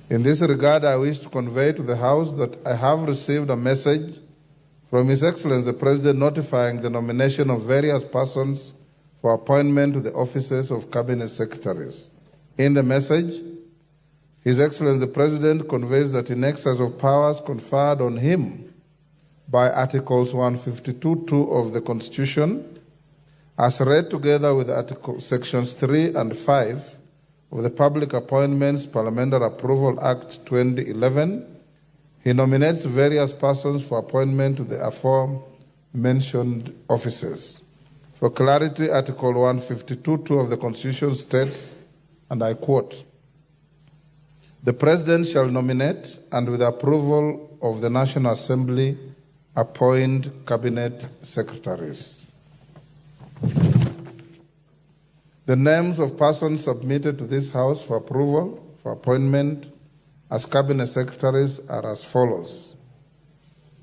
In this regard, I wish to convey to the House that I have received a message from His Excellency the President notifying the nomination of various persons for appointment to the offices of Cabinet Secretaries. In the message, His Excellency the President conveys that in excess of powers conferred on him by Articles 152(2) of the Constitution, as read together with Sections 3 and 5 of the Public Appointments Parliamentary Approval Act 2011, he nominates various persons for appointment to the aforementioned offices. For clarity, Article 152(2) of the Constitution states, and I quote, "The President shall nominate and with approval of the National Assembly appoint Cabinet Secretaries." The names of persons submitted to this House for approval for appointment as Cabinet Secretaries are as follows.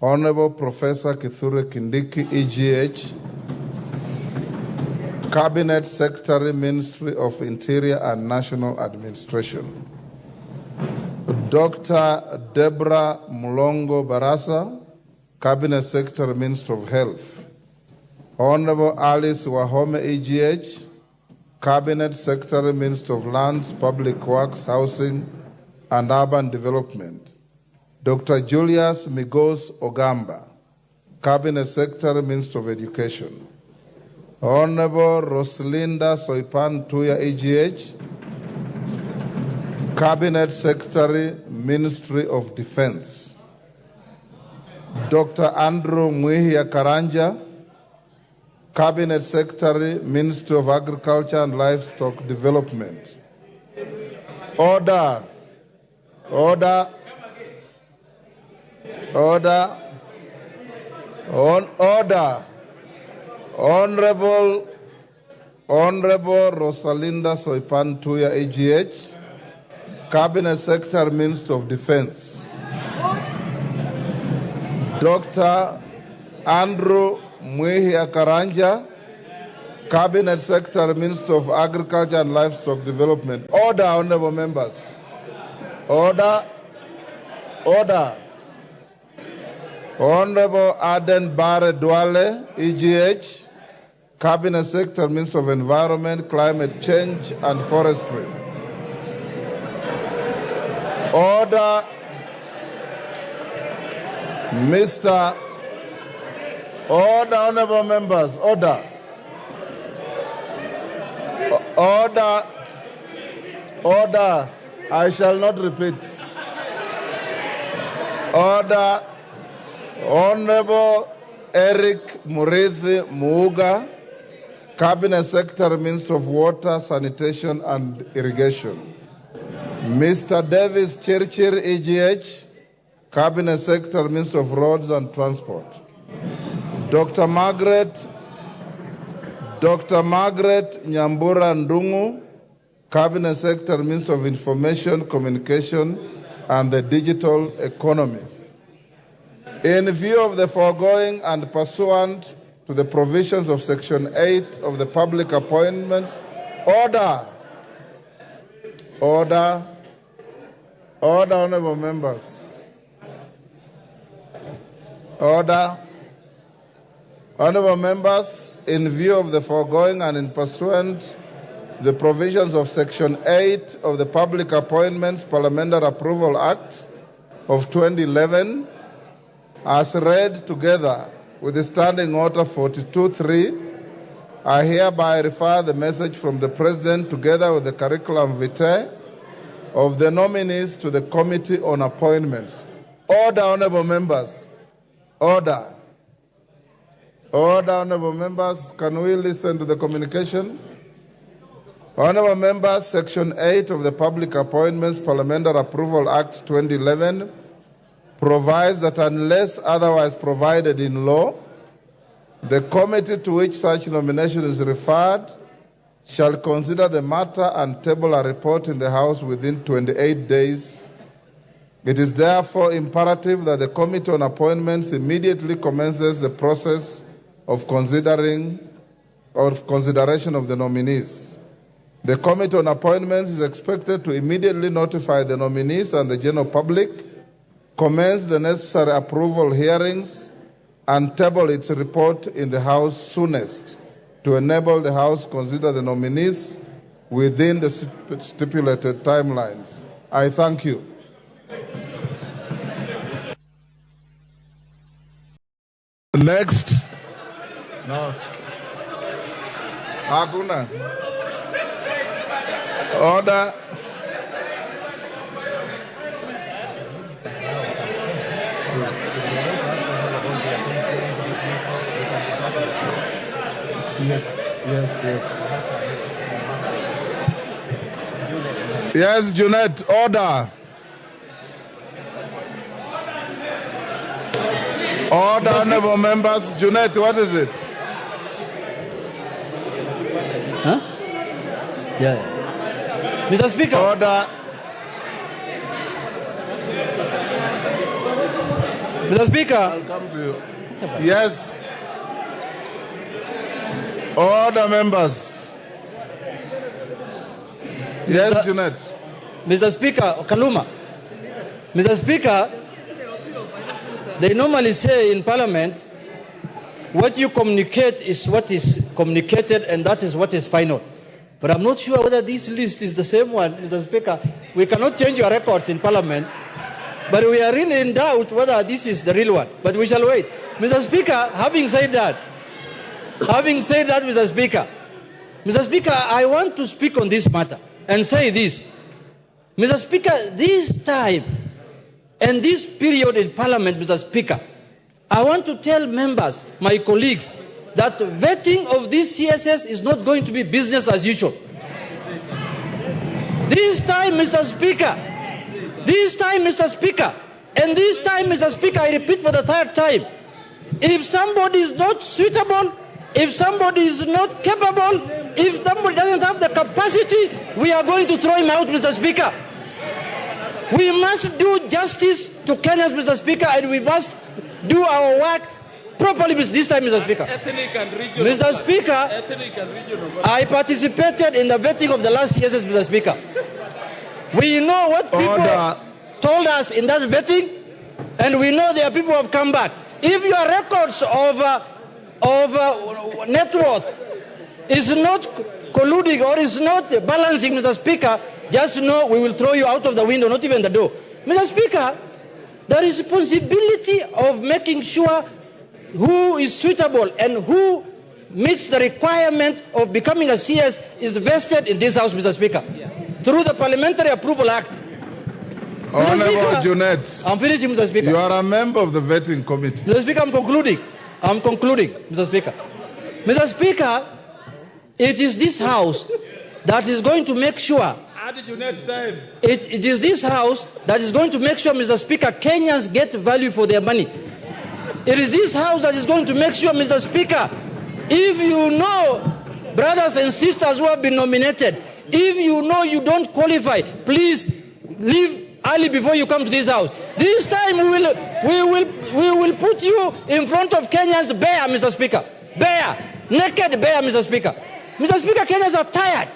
Honorable Professor Kithure Kindiki, EGH, Cabinet Secretary, Ministry of Interior and National Administration. Dr. Deborah Mulongo Barasa, Cabinet Secretary, Ministry of Health. Honorable Alice Wahome, EGH, Cabinet Secretary, Ministry of Lands, Public Works, Housing and Urban Development. Dr. Julius Migos Ogamba, Cabinet Secretary, Ministry of Education. Honorable Roslinda Soipan Tuya, EGH, Cabinet Secretary, Ministry of Defense. Dr. Andrew Mwihia Karanja, Cabinet Secretary, Ministry of Agriculture and Livestock Development. Order. Order. Order. On order. Honorable Rosalinda Soipan Tuya, AGH, Cabinet Secretary, Ministry of Defense. Dr. Andrew Mwihia Karanja, Cabinet Secretary, Minister of Agriculture and Livestock Development. Order, honorable members. Order. Order. Honorable Aden Bare Duale, EGH, Cabinet Secretary, Minister of Environment, Climate Change and Forestry. Order. Mr. Order, honorable members, order. Order. Order. I shall not repeat. Order. Honorable Eric Murithi Muuga, Cabinet Secretary, Minister of Water, Sanitation and Irrigation. Mr. Davis Chirchir, EGH, Cabinet Secretary, Minister of Roads and Transport. Dr. Margaret Nyambura Ndungu, Cabinet Secretary, Minister of Information, Communication and the Digital Economy. In view of the foregoing and pursuant to the provisions of Section 8 of the Public Appointments, order. Order. Order, honorable members. Order. Honorable members, in view of the foregoing and in pursuant to the provisions of Section 8 of the Public Appointments Parliamentary Approval Act of 2011, as read together with the Standing Order 42.3, I hereby refer the message from the President together with the curriculum vitae of the nominees to the Committee on Appointments. Order, honorable members. Order. Order, honorable members. Can we listen to the communication? Honorable members, Section 8 of the Public Appointments Parliamentary Approval Act 2011 provides that unless otherwise provided in law, the committee to which such nomination is referred shall consider the matter and table a report in the House within 28 days. It is therefore imperative that the Committee on Appointments immediately commences the process of consideration of the nominees. The Committee on Appointments is expected to immediately notify the nominees and the general public, commence the necessary approval hearings, and table its report in the House soonest to enable the House to consider the nominees within the stipulated timelines. I thank you. Next. No. Hakuna. Order. Yes, Junet, order. Order, honorable members. Junet, what is it? Huh? Yeah. Mr. Speaker. Order. Mr. Speaker. I'll come to you. Yes. Order, members. Yes, Junet. Mr. Speaker, Kaluma. Mr. Speaker, they normally say in Parliament, what you communicate is what is communicated, and that is what is final. But I'm not sure whether this list is the same one, Mr. Speaker. We cannot change your records in Parliament, but we are really in doubt whether this is the real one. But we shall wait. Mr. Speaker, having said that, Mr. Speaker, I want to speak on this matter and say this. Mr. Speaker, this time and this period in Parliament, Mr. Speaker, I want to tell members, my colleagues, that vetting of this CSS is not going to be business as usual. This time, Mr. Speaker, and this time, Mr. Speaker, I repeat for the third time, if somebody is not suitable, if somebody is not capable, if somebody doesn't have the capacity, we are going to throw him out, Mr. Speaker. We must do justice to Kenyans, Mr. Speaker, and we must do our work properly this time, Mr. Speaker. Mr. Speaker, I participated in the vetting of the last CSS, Mr. Speaker. We know what people told us in that vetting, and we know there are people who have come back. If your records of net worth is not colluding or is not balancing, Mr. Speaker, just know we will throw you out of the window, not even the door. Mr. Speaker, the responsibility of making sure who is suitable and who meets the requirement of becoming a CS is vested in this House, Mr. Speaker, through the Parliamentary Approval Act. Honorable Junet, I'm finishing, Mr. Speaker. You are a member of the vetting committee. Mr. Speaker, I'm concluding, Mr. Speaker. Mr. Speaker, it is this House that is going to make sure it is this House that is going to make sure, Mr. Speaker, Kenyans get value for their money. It is this House that is going to make sure, Mr. Speaker, if you know brothers and sisters who have been nominated, if you know you don't qualify, please leave early before you come to this House. This time we will put you in front of Kenyans bare, Mr. Speaker. Bare. Naked bare, Mr. Speaker. Mr. Speaker, Kenyans are tired.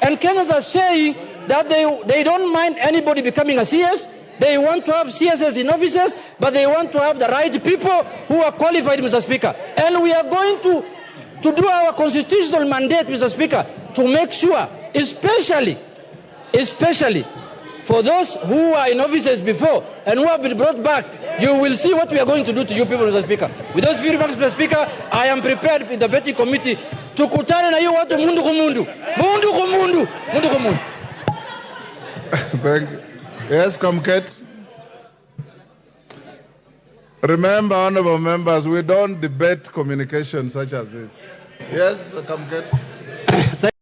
And Kenyans are saying that they don't mind anybody becoming a CS. They want to have CSS in offices, but they want to have the right people who are qualified, Mr. Speaker. And we are going to do our constitutional mandate, Mr. Speaker, to make sure, especially for those who are in offices before and who have been brought back, you will see what we are going to do to you people, Mr. Speaker. With those few remarks, Mr. Speaker, I am prepared in the vetting committee to kutana na hiyo watu mundu kumundu. Thank you. Yes, Comcat. Remember, honorable members, we don't debate communication such as this. Yes, Comcat.